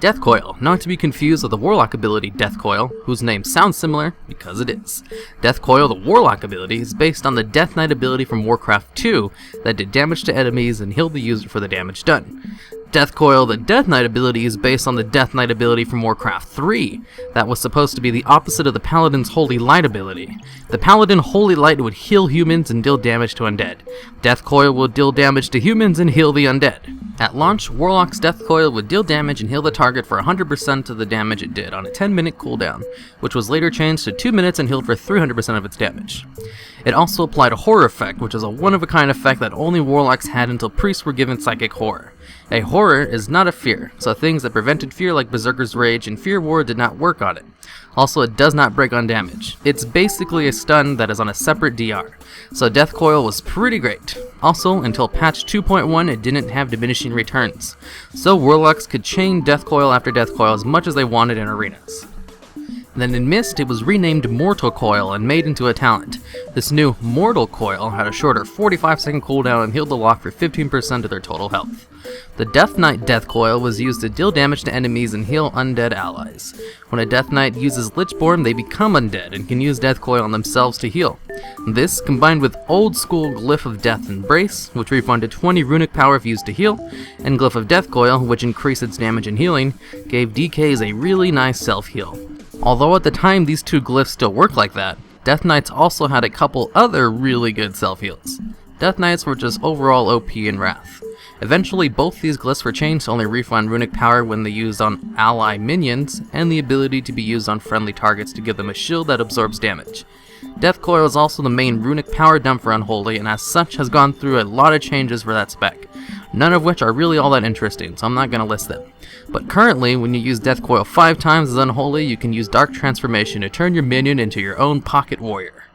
Deathcoil, not to be confused with the Warlock ability Deathcoil, whose name sounds similar because it is. Deathcoil, the Warlock ability, is based on the Death Knight ability from Warcraft 2 that did damage to enemies and healed the user for the damage done. Deathcoil, the Death Knight ability, is based on the Death Knight ability from Warcraft 3 that was supposed to be the opposite of the Paladin's Holy Light ability. The Paladin Holy Light would heal humans and deal damage to undead. Deathcoil will deal damage to humans and heal the undead. At launch, Warlock's Deathcoil would deal damage and heal the target for 100% of the damage it did on a 10-minute cooldown, which was later changed to 2 minutes and healed for 300% of its damage. It also applied a horror effect, which is a one-of-a-kind effect that only Warlocks had until priests were given psychic horror. A horror is not a fear, so things that prevented fear like Berserker's Rage and Fear Ward did not work on it. Also, it does not break on damage. It's basically a stun that is on a separate DR, so Deathcoil was pretty great. Also, until patch 2.1 it didn't have diminishing returns, so Warlocks could chain Deathcoil after Deathcoil as much as they wanted in arenas. Then in Mist, it was renamed Mortal Coil and made into a talent. This new Mortal Coil had a shorter 45-second cooldown and healed the lock for 15% of their total health. The Death Knight Deathcoil was used to deal damage to enemies and heal undead allies. When a Death Knight uses Lichborn, they become undead and can use Deathcoil on themselves to heal. This, combined with old school Glyph of Death Embrace, which refunded 20 runic power if used to heal, and Glyph of Deathcoil, which increased its damage and healing, gave DKs a really nice self-heal. Although at the time these two glyphs still work like that, Death Knights also had a couple other really good self-heals. Death Knights were just overall OP in Wrath. Eventually both these glyphs were changed to only refund runic power when they used on ally minions, and the ability to be used on friendly targets to give them a shield that absorbs damage. Deathcoil is also the main runic power dump for Unholy, and as such has gone through a lot of changes for that spec, none of which are really all that interesting, so I'm not going to list them. But currently, when you use Deathcoil 5 times as Unholy, you can use Dark Transformation to turn your minion into your own pocket warrior.